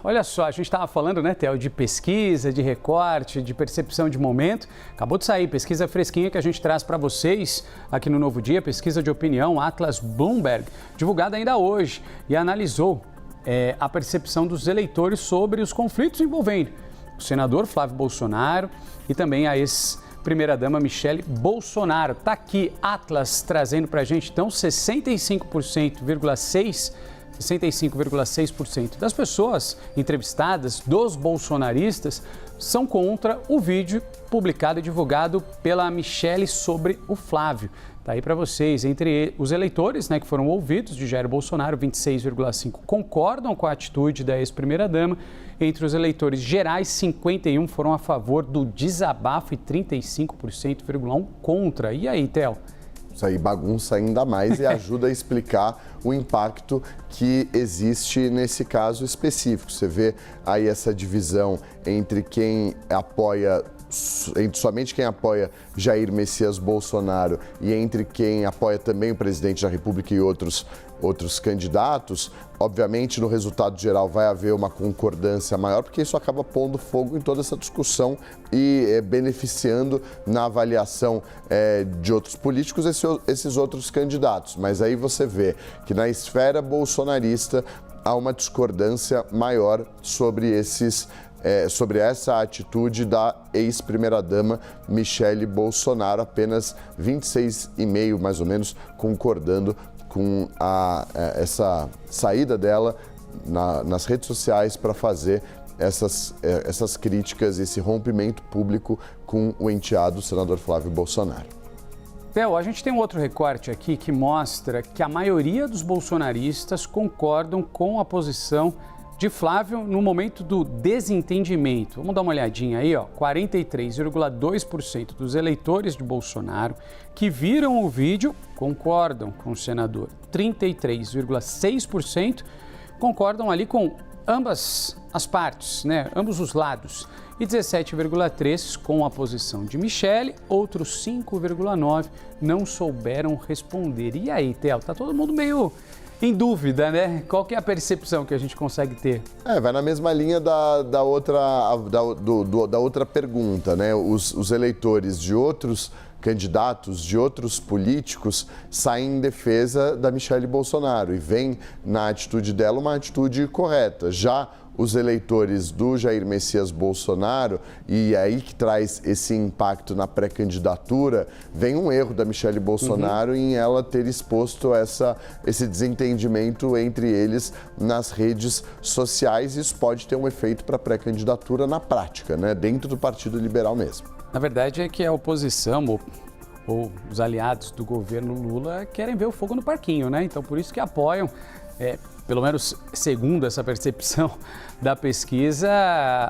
olha só, a gente estava falando, né, Theo, de pesquisa, de recorte, de percepção de momento. Acabou de sair, pesquisa fresquinha que a gente traz para vocês aqui no Novo Dia, pesquisa de opinião Atlas Bloomberg, divulgada ainda hoje, e analisou a percepção dos eleitores sobre os conflitos envolvendo o senador Flávio Bolsonaro e também a ex-primeira-dama Michele Bolsonaro. Está aqui Atlas trazendo para a gente, então, 65,6% das pessoas entrevistadas, dos bolsonaristas, são contra o vídeo publicado e divulgado pela Michele sobre o Flávio. Está aí para vocês, entre os eleitores, né, que foram ouvidos de Jair Bolsonaro, 26,5% concordam com a atitude da ex-primeira-dama. Entre os eleitores gerais, 51% foram a favor do desabafo e 35,1% contra. E aí, Theo? Isso aí bagunça ainda mais e ajuda a explicar o impacto que existe nesse caso específico. Você vê aí essa divisão entre quem apoia, entre somente quem apoia Jair Messias Bolsonaro e entre quem apoia também o presidente da República e outros candidatos. Obviamente, no resultado geral vai haver uma concordância maior, porque isso acaba pondo fogo em toda essa discussão e beneficiando na avaliação de outros políticos esses outros candidatos. Mas aí você vê que na esfera bolsonarista há uma discordância maior sobre sobre essa atitude da ex-primeira-dama Michele Bolsonaro, apenas 26,5% mais ou menos concordando com essa saída dela nas redes sociais para fazer essas críticas, esse rompimento público com o enteado senador Flávio Bolsonaro. Theo, a gente tem um outro recorte aqui que mostra que a maioria dos bolsonaristas concordam com a posição de Flávio no momento do desentendimento. Vamos dar uma olhadinha aí, ó. 43,2% dos eleitores de Bolsonaro que viram o vídeo concordam com o senador. 33,6% concordam ali com ambas as partes, né? Ambos os lados. E 17,3% com a posição de Michele, outros 5,9% não souberam responder. E aí, Theo, tá todo mundo meio em dúvida, né? Qual que é a percepção que a gente consegue ter? Vai na mesma linha da outra pergunta, né? Os eleitores de outros candidatos, de outros políticos, saem em defesa da Michele Bolsonaro e veem na atitude dela uma atitude correta. Já os eleitores do Jair Messias Bolsonaro, e aí que traz esse impacto na pré-candidatura, vem um erro da Michele Bolsonaro em ela ter exposto esse desentendimento entre eles nas redes sociais. Isso pode ter um efeito para a pré-candidatura na prática, né? Dentro do Partido Liberal mesmo. Na verdade é que a oposição ou os aliados do governo Lula querem ver o fogo no parquinho, né? Então por isso que apoiam, pelo menos segundo essa percepção da pesquisa,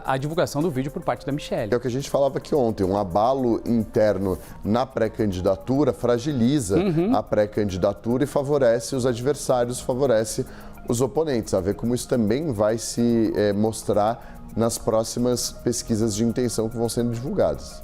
a divulgação do vídeo por parte da Michele. É o que a gente falava aqui ontem, um abalo interno na pré-candidatura fragiliza a pré-candidatura e favorece os adversários, favorece os oponentes. A ver como isso também vai se mostrar nas próximas pesquisas de intenção que vão sendo divulgadas.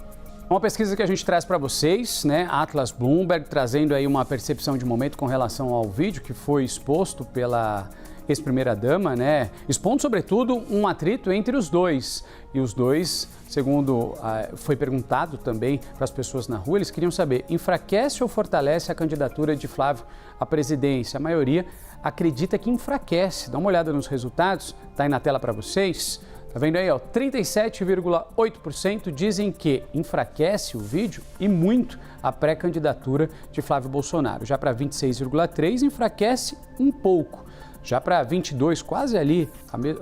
Uma pesquisa que a gente traz para vocês, né? Atlas Bloomberg, trazendo aí uma percepção de momento com relação ao vídeo que foi exposto pela ex-primeira-dama, né? Expondo, sobretudo, um atrito entre os dois. E os dois, segundo foi perguntado também para as pessoas na rua, eles queriam saber, enfraquece ou fortalece a candidatura de Flávio à presidência? A maioria acredita que enfraquece. Dá uma olhada nos resultados, tá aí na tela para vocês. Tá vendo aí, ó, 37,8% dizem que enfraquece o vídeo e muito a pré-candidatura de Flávio Bolsonaro. Já para 26,3% enfraquece um pouco. Já para 22%, quase ali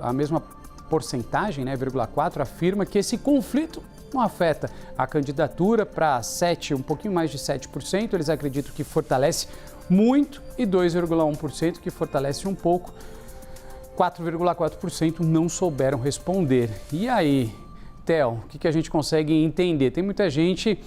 a mesma porcentagem, né, 0,4%, afirma que esse conflito não afeta a candidatura. Para 7%, um pouquinho mais de 7%, eles acreditam que fortalece muito e 2,1% que fortalece um pouco. 4,4% não souberam responder. E aí, Theo, o que a gente consegue entender? Tem muita gente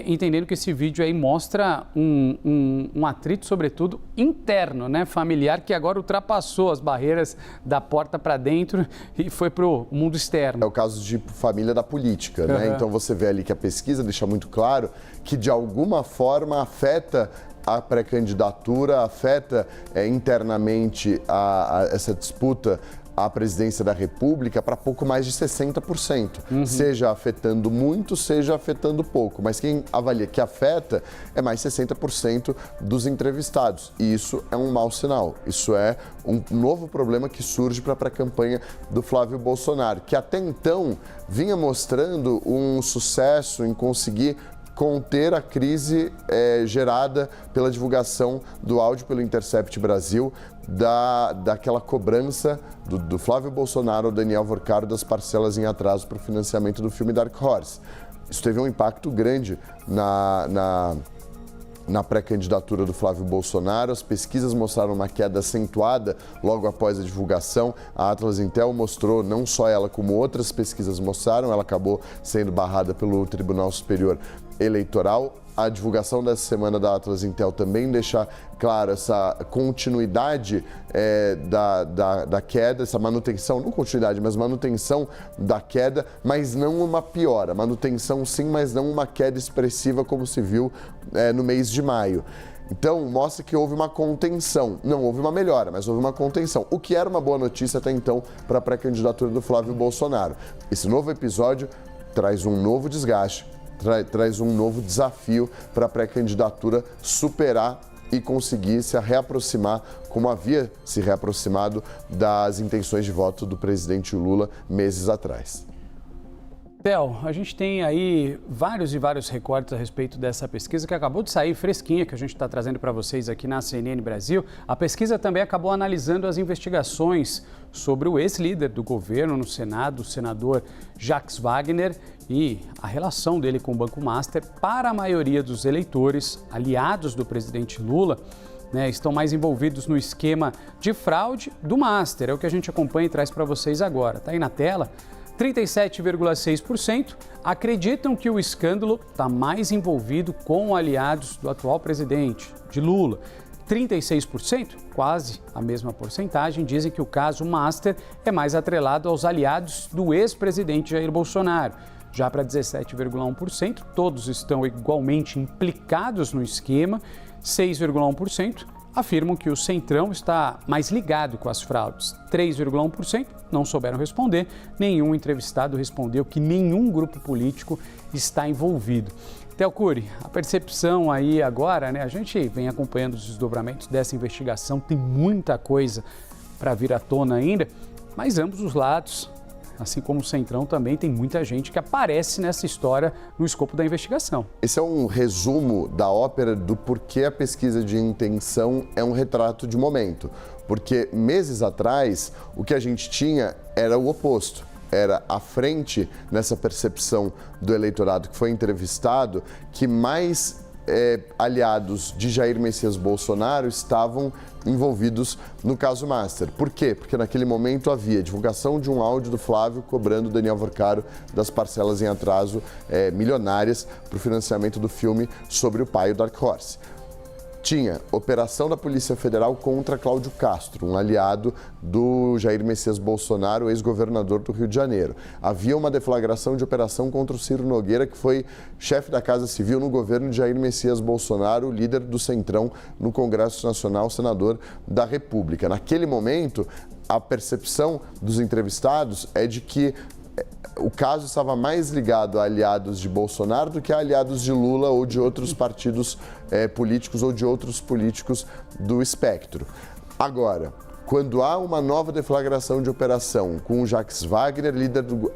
entendendo que esse vídeo aí mostra um atrito, sobretudo, interno, né, familiar, que agora ultrapassou as barreiras da porta para dentro e foi para o mundo externo. É o caso de família da política, né? Então você vê ali que a pesquisa deixa muito claro que, de alguma forma, afeta a pré-candidatura, afeta internamente essa disputa a presidência da República para pouco mais de 60%, seja afetando muito, seja afetando pouco, mas quem avalia que afeta é mais 60% dos entrevistados, e isso é um mau sinal, isso é um novo problema que surge para a pré-campanha do Flávio Bolsonaro, que até então vinha mostrando um sucesso em conseguir conter a crise gerada pela divulgação do áudio pelo Intercept Brasil, daquela cobrança do Flávio Bolsonaro ao Daniel Vorcaro das parcelas em atraso para o financiamento do filme Dark Horse. Isso teve um impacto grande na pré-candidatura do Flávio Bolsonaro. As pesquisas mostraram uma queda acentuada logo após a divulgação. A Atlas Intel mostrou, não só ela, como outras pesquisas mostraram, ela acabou sendo barrada pelo Tribunal Superior Eleitoral. A divulgação dessa semana da Atlas Intel também deixa claro essa continuidade da queda, essa manutenção, não continuidade, mas manutenção da queda, mas não uma piora. Manutenção sim, mas não uma queda expressiva como se viu no mês de maio. Então, mostra que houve uma contenção. Não houve uma melhora, mas houve uma contenção. O que era uma boa notícia até então para a pré-candidatura do Flávio Bolsonaro. Esse novo episódio traz um novo desgaste, traz um novo desafio para a pré-candidatura superar e conseguir se reaproximar, como havia se reaproximado das intenções de voto do presidente Lula meses atrás. Theo, a gente tem aí vários recortes a respeito dessa pesquisa que acabou de sair fresquinha, que a gente está trazendo para vocês aqui na CNN Brasil. A pesquisa também acabou analisando as investigações sobre o ex-líder do governo no Senado, o senador Jacques Wagner, e a relação dele com o Banco Master. Para a maioria dos eleitores, aliados do presidente Lula, estão mais envolvidos no esquema de fraude do Master. É o que a gente acompanha e traz para vocês agora. Está aí na tela. 37,6% acreditam que o escândalo está mais envolvido com aliados do atual presidente, de Lula. 36%, quase a mesma porcentagem, dizem que o caso Master é mais atrelado aos aliados do ex-presidente Jair Bolsonaro. Já para 17,1%, todos estão igualmente implicados no esquema. 6,1% afirmam que o Centrão está mais ligado com as fraudes. 3,1% não souberam responder. Nenhum entrevistado respondeu que nenhum grupo político está envolvido. Theo Cury, a percepção aí agora, a gente vem acompanhando os desdobramentos dessa investigação, tem muita coisa para vir à tona ainda, mas ambos os lados, assim como o Centrão, também tem muita gente que aparece nessa história no escopo da investigação. Esse é um resumo da ópera do porquê a pesquisa de intenção é um retrato de momento. Porque meses atrás, o que a gente tinha era o oposto. Era à frente, nessa percepção do eleitorado que foi entrevistado, que mais aliados de Jair Messias Bolsonaro estavam envolvidos no caso Master. Por quê? Porque naquele momento havia divulgação de um áudio do Flávio cobrando Daniel Vorcaro das parcelas em atraso milionárias para o financiamento do filme sobre o pai, o Dark Horse. Tinha operação da Polícia Federal contra Cláudio Castro, um aliado do Jair Messias Bolsonaro, ex-governador do Rio de Janeiro. Havia uma deflagração de operação contra o Ciro Nogueira, que foi chefe da Casa Civil no governo de Jair Messias Bolsonaro, líder do Centrão no Congresso Nacional, senador da República. Naquele momento, a percepção dos entrevistados é de que o caso estava mais ligado a aliados de Bolsonaro do que a aliados de Lula ou de outros partidos políticos ou de outros políticos do espectro. Agora, quando há uma nova deflagração de operação com o Jacques Wagner,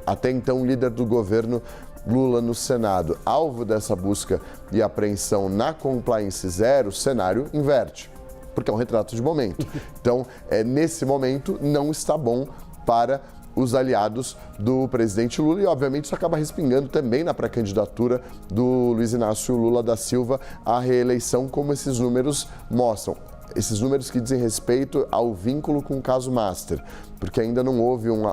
até então líder do governo Lula no Senado, alvo dessa busca e apreensão na Compliance Zero, o cenário inverte, porque é um retrato de momento. Então, nesse momento, não está bom para os aliados do presidente Lula e, obviamente, isso acaba respingando também na pré-candidatura do Luiz Inácio Lula da Silva à reeleição, como esses números mostram. Esses números que dizem respeito ao vínculo com o caso Master, porque ainda não houve um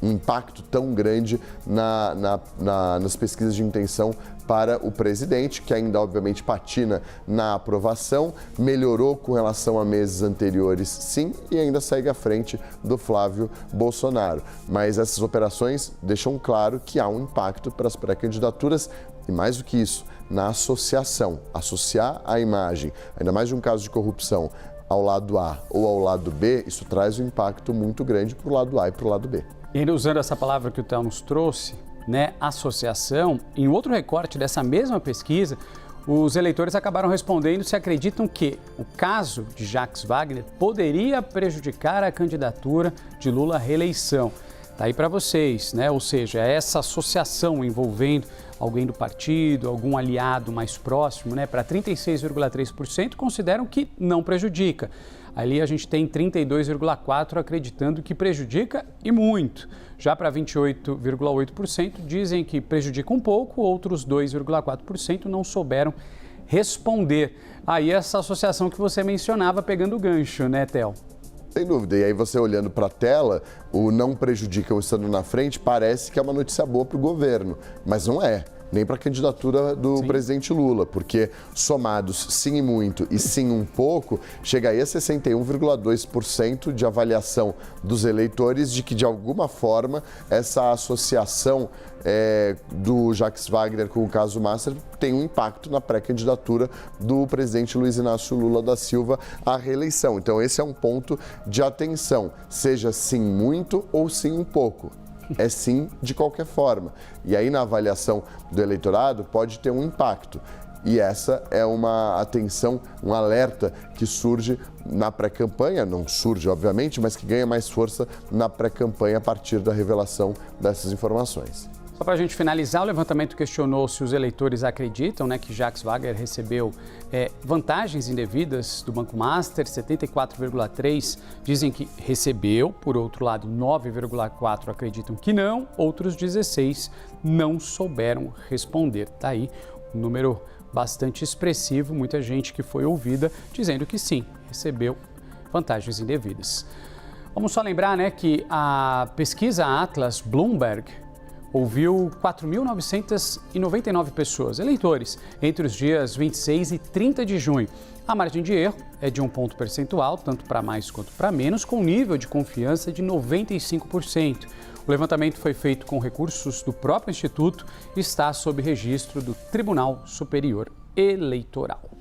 impacto tão grande nas pesquisas de intenção para o presidente, que ainda obviamente patina na aprovação, melhorou com relação a meses anteriores, sim, e ainda segue à frente do Flávio Bolsonaro. Mas essas operações deixam claro que há um impacto para as pré-candidaturas e, mais do que isso, na associação. Associar a imagem, ainda mais de um caso de corrupção, ao lado A ou ao lado B, isso traz um impacto muito grande para o lado A e para o lado B. E ainda usando essa palavra que o Theo nos trouxe, né, associação, em outro recorte dessa mesma pesquisa, os eleitores acabaram respondendo se acreditam que o caso de Jacques Wagner poderia prejudicar a candidatura de Lula à reeleição. Está aí para vocês, né? Ou seja, essa associação envolvendo alguém do partido, algum aliado mais próximo, né? Para 36,3% consideram que não prejudica. Ali a gente tem 32,4% acreditando que prejudica e muito. Já para 28,8% dizem que prejudica um pouco, outros 2,4% não souberam responder. Aí essa associação que você mencionava pegando o gancho, né, Theo? Sem dúvida. E aí você olhando para a tela, o não prejudica o estando na frente parece que é uma notícia boa para o governo, mas não é. Nem para a candidatura do presidente Lula, porque somados sim e muito e sim um pouco, chega aí a 61,2% de avaliação dos eleitores de que, de alguma forma, essa associação do Jacques Wagner com o caso Master tem um impacto na pré-candidatura do presidente Luiz Inácio Lula da Silva à reeleição. Então, esse é um ponto de atenção, seja sim muito ou sim um pouco. É sim de qualquer forma. E aí, na avaliação do eleitorado, pode ter um impacto. E essa é uma atenção, um alerta que surge na pré-campanha, não surge, obviamente, mas que ganha mais força na pré-campanha a partir da revelação dessas informações. Só para a gente finalizar, o levantamento questionou se os eleitores acreditam, né, que Jacques Wagner recebeu vantagens indevidas do Banco Master. 74,3% dizem que recebeu, por outro lado 9,4% acreditam que não, outros 16% não souberam responder. Está aí um número bastante expressivo, muita gente que foi ouvida dizendo que sim, recebeu vantagens indevidas. Vamos só lembrar, né, que a pesquisa Atlas Bloomberg ouviu 4.999 pessoas, eleitores, entre os dias 26 e 30 de junho. A margem de erro é de 1 ponto percentual, tanto para mais quanto para menos, com nível de confiança de 95%. O levantamento foi feito com recursos do próprio Instituto e está sob registro do Tribunal Superior Eleitoral.